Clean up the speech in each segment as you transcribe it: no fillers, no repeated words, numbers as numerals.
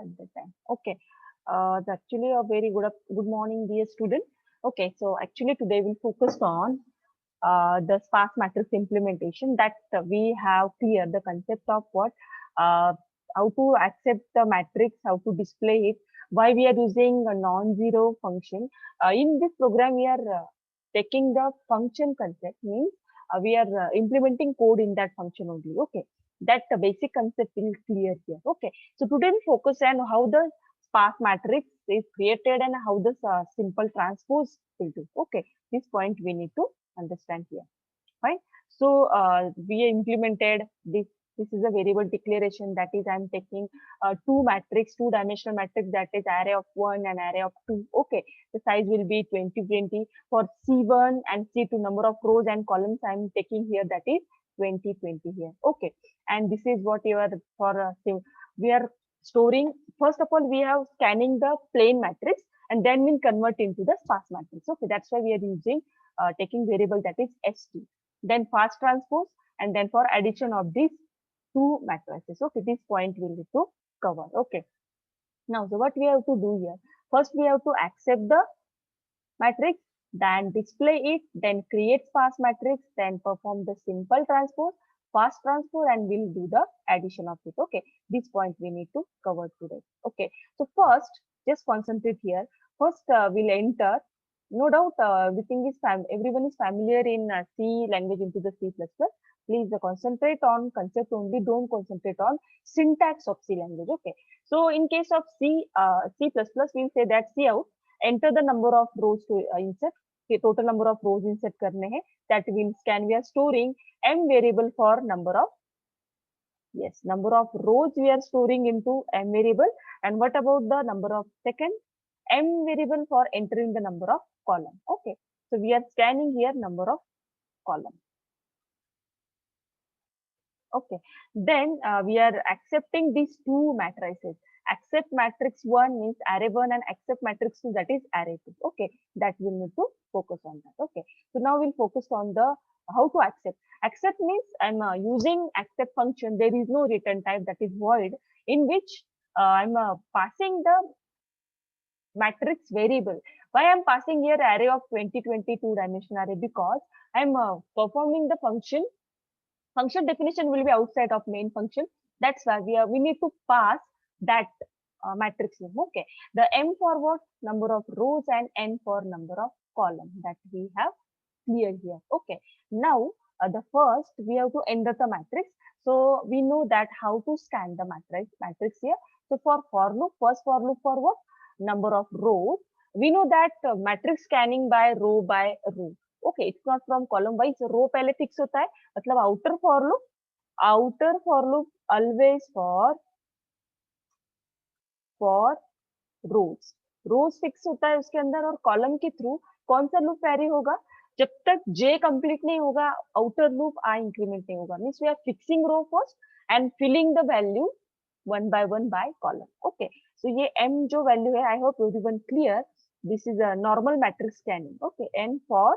at the time. Okay, it's actually a very good morning, dear student. Okay, so actually today we'll focus on the sparse matrix implementation that we have clear the concept of what uh, how to accept the matrix, how to display it, why we are using a non-zero function. In this program, we are taking the function concept means we are implementing code in that function only. Okay, that the basic concept will clear here. Okay, so today we focus on how the sparse matrix is created and how this simple transpose will do. Okay, this point we need to understand here. Fine. So we implemented this. This is a variable declaration, that is I'm taking two matrix, two dimensional matrix, that is array of 1 and array of 2. Okay. The size will be 20, 20. For C1 and C2 number of rows and columns I'm taking here, that is 20, 20 here. Okay. And this is what you are for, we are storing, first of all, we have scanning the plain matrix and then we'll convert into the sparse matrix. Okay. That's why we are using taking variable that is st, then fast transpose, and then for addition of these two matrices. Okay, this point we need to cover. Okay, now so what we have to do here, first we have to accept the matrix, then display it, then create sparse matrix, then perform the simple transpose, fast transpose, and we'll do the addition of it. Okay, this point we need to cover today. Okay, so first just concentrate here. First we'll enter, no doubt everything is everyone is familiar in C language into the C++. Please concentrate on concept only, don't concentrate on syntax of C language. Okay, so in case of C++, we'll say that C out, enter the number of rows to insert. Okay, total number of rows insert करने हैं, that will scan. We are storing m variable for number of, yes, number of rows we are storing into m variable. And what about the number of second? M variable for entering the number of column. Okay, so we are scanning here number of column. Okay, then we are accepting these two matrices. Accept matrix 1 means array 1 and accept matrix 2, that is array 2. Okay, that we need to focus on that. Okay, so now we'll focus on the how to accept. Accept means I'm using accept function. There is no return type, that is void, in which I'm passing the matrix variable. Why I'm passing here array of 2022 dimension array? Because I'm performing the function. Function definition will be outside of main function. That's why we need to pass that matrix name. Okay, the m for what? Number of rows, and n for number of column, that we have clear here. Okay, now the first we have to enter the matrix. So we know that how to scan the matrix here. So for loop, first for loop for what? Number of rows. We know that matrix scanning by row Okay, it's not from column wise. Row पहले fix होता है, मतलब outer for loop always for rows fix होता है उसके अंदर, और column के थ्रू कौन सा लूप वैरी होगा? जब तक j कंप्लीट नहीं होगा, आउटर लूप i इंक्रीमेंट नहीं होगा. Means we are fixing row first and filling the value one by one by column. Okay, so ये m जो वैल्यू है, I hope everyone clear. This is a normal matrix scanning. Okay, n for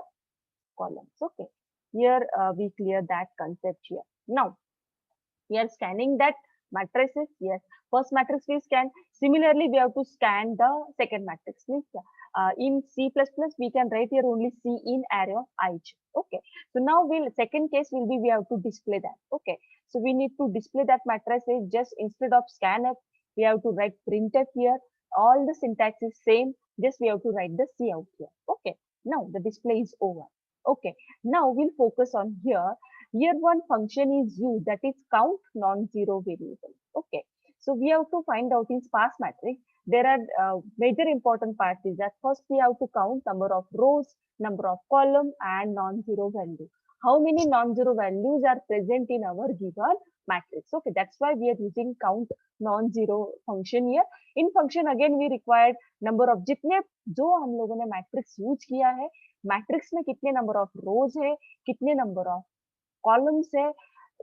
columns. Okay, here we clear that concept here. Now we are scanning that matrices. Yes, first matrix we scan. Similarly, we have to scan the second matrix. Means in C++, we can write here only C in array of ij. Okay, so now second case will be we have to display that. Okay, so we need to display that matrix. Just instead of scanf, we have to write printf here. All the syntax is same. Just we have to write the C out here. Okay, now the display is over. Okay, now we'll focus on here. Here one function is used, that is count non-zero variable. Okay, so we have to find out in sparse matrix. There are major important parts is that first we have to count number of rows, number of column, and non-zero value. How many non-zero values are present in our given matrix? Okay, that's why we are using count non-zero function here. In function again we required number of जितने जो हम लोगों ने matrix use किया है, matrix में कितने number of रोज है, कितने नंबर ऑफ कॉलम्स है,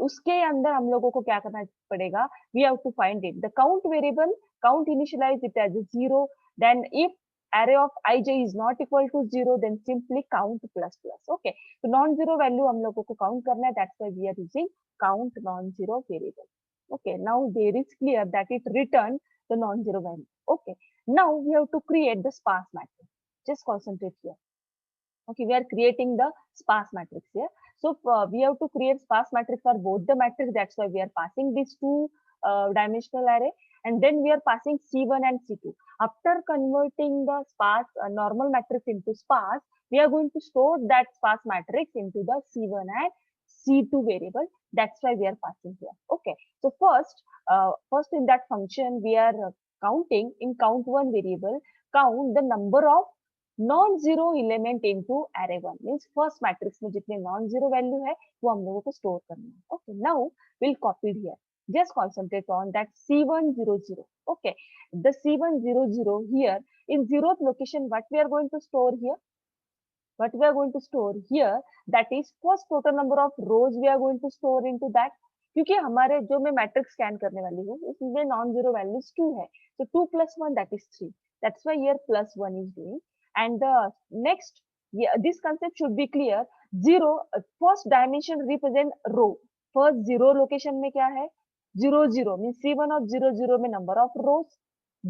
उसके अंदर हम लोगों को क्या करना पड़ेगा? We have to find it the count variable. Count initialise it as 0. Then if array of ij is not equal to 0, then simply count plus plus. Okay, so non-zero value हम लोगों को count करना है. That's why we are using count non-zero variable. Okay, now there is clear that it returned the non-zero value. Okay, now we have to create the sparse matrix. Just concentrate here. Okay, we are creating the sparse matrix here. So we have to create sparse matrix for both the matrix. That's why we are passing these two dimensional array, and then we are passing C1 and C2. After converting the sparse normal matrix into sparse, we are going to store that sparse matrix into the C1 and C2 variable. That's why we are passing here. Okay. So first in that function we are counting in count1 variable, count the number of non zero element into array 1 means first matrix में जितने non zero value है वो हम लोगों को store करना है. Okay, now will copy here. Just concentrate on that C100. Okay, the C100 here in zeroth location. What we are going to store here? What we are going to store here? That is first total number of rows we are going to store into that. क्योंकि हमारे जो मैं matrix scan करने वाली हूँ उसमें non zero values 2 है, so 2 plus 1 that is 3. That's why here plus 1 is doing. And the next, yeah, this concept should be clear. Zero first dimension represent row. First zero location में क्या है? 0 0 means C1 of 0 0 में number of rows,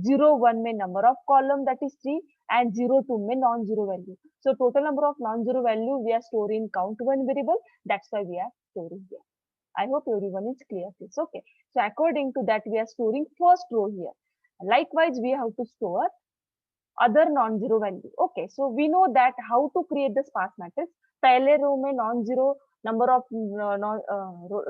0 1 में number of column that is 3, and 0 2 में non-zero value. So total number of non-zero value we are storing count one variable. That's why we are storing here. I hope everyone is clear this. Okay. So according to that we are storing first row here. Likewise we have to store other non-zero value. Okay, so we know that how to create the sparse matrix. पहले रो में non-zero number of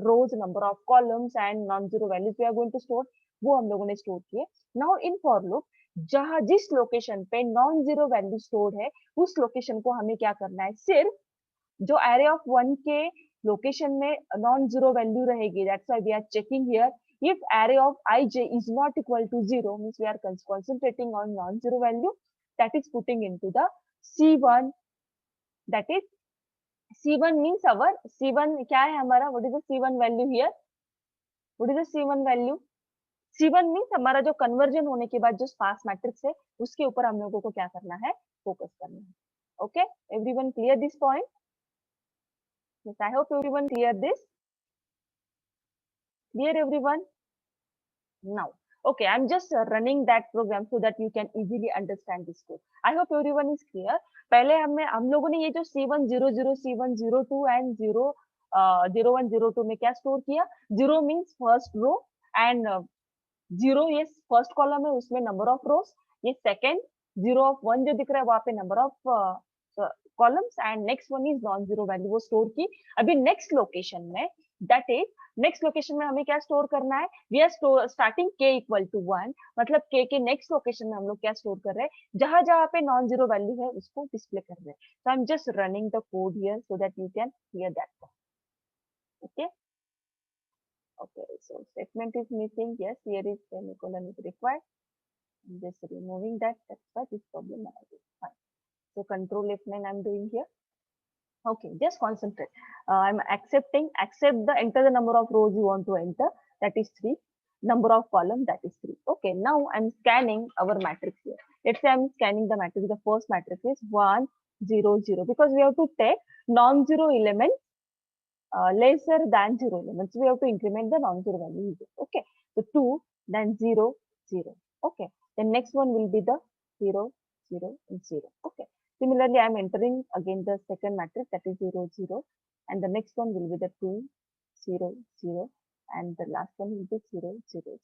rows, number of columns and non-zero values we are going to store. वो हम लोगों ने store किए. Now in for loop, जहाँ जिस location पे non-zero value stored है उस लोकेशन को हमें क्या करना है? सिर्फ जो array of 1 के लोकेशन में non-zero value रहेगी. That's why we are checking here. If array of ij is not equal to 0, means we are concentrating on non-zero value, that is putting into the C1. That is C1 means our C1 क्या है हमारा? What is the C1 value here? What is the C1 value? C1 means हमारा जो conversion होने के बाद जो sparse matrix है उसके ऊपर हम लोगों को क्या करना है? Focus करना है. Okay, everyone clear this point? Yes, I hope everyone clear this. Clear everyone? Now, okay, I'm just running that program so that you can easily understand this code. I hope everyone is clear. पहले हम लोगों ने ये जो C100, C102 and 0102 में क्या store किया? 0 means first row and 0 ये फर्स्ट कॉलम है उसमें नंबर ऑफ रोज. ये सेकंड 0 of 1 जो दिख रहा है वहां पे number of columns and next one is non zero value वो स्टोर की. अभी नेक्स्ट लोकेशन में दैट इज नेक्स्ट लोकेशन में हमें क्या स्टोर करना है? We are starting k equal to 1, मतलब k के नेक्स्ट लोकेशन में हम लोग क्या स्टोर कर रहे हैं? जहां जहां पे नॉन जीरो वैल्यू है उसको डिस्प्ले कर रहे हैं. So I am just running the code here so that you can clear that. Okay. Okay, so statement is missing. Yes, here is semicolon is required. I'm just removing that. That's why this problem arises. Fine. So control F9 I'm doing here. Okay, just concentrate. I'm accept the enter the number of rows you want to enter. That is 3. Number of column that is 3. Okay, now I'm scanning our matrix here. Let's say I'm scanning the matrix. The first matrix is 1 0 0 because we have to take non-zero element lesser than 0 elements. We have to increment the non-zero value. Okay, so 2, then 0 0. Okay, the next one will be the 0 0 and 0. Okay, similarly I am entering again the second matrix, that is 0 0, and the next one will be the 2 0 0, and the last one will be 0 0 0.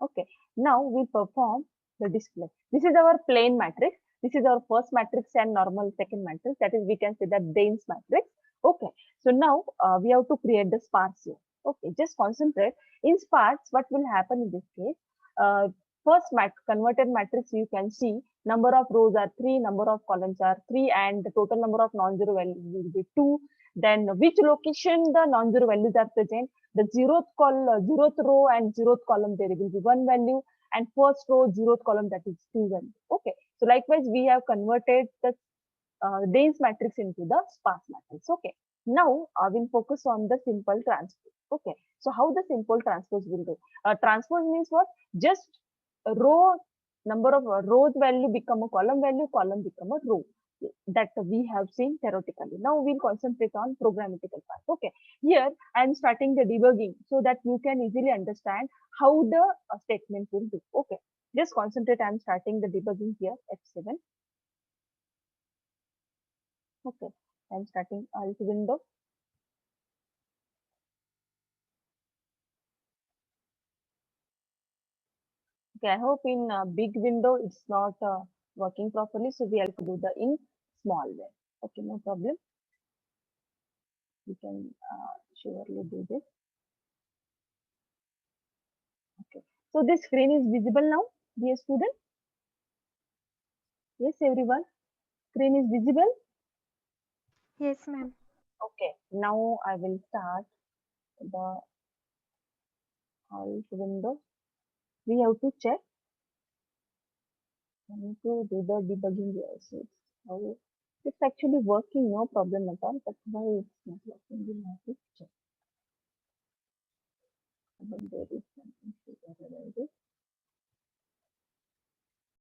Okay, now we perform the display. This is our plain matrix. This is our first matrix and normal second matrix. That is, we can say that dense matrix. Okay, so now we have to create the sparse here. Okay, just concentrate. In sparse, what will happen in this case? First converted matrix, you can see number of rows are 3, number of columns are 3, and the total number of non-zero values will be 2. Then which location the non-zero values are present? The zeroth row and zeroth column, there will be 1 value, and first row, zeroth column, that is 2 value. Okay, so likewise, we have converted the dense matrix into the sparse matrix. Okay, now I will focus on the simple transpose. Okay, so how the simple transpose will do? Transpose means what? Just a row, number of rows value become a column value, column become a row. that we have seen theoretically. Now we'll concentrate on programmatical part. Okay, here I am starting the debugging so that you can easily understand how the statement will do. Okay, just concentrate. I am starting the debugging here. F7. Okay, I am starting Alt window. Okay, I hope in big window it's not working properly, so we have to do the in small way. Okay, no problem. We can surely do this. Okay, so this screen is visible now, dear student. Yes, everyone. Screen is visible. Yes, ma'am. Okay, now I will start the alt window. We have to check. I need to do the debugging here. So it's actually working, no problem at all. But why it's not working? We have to check. But there is something to analyze it.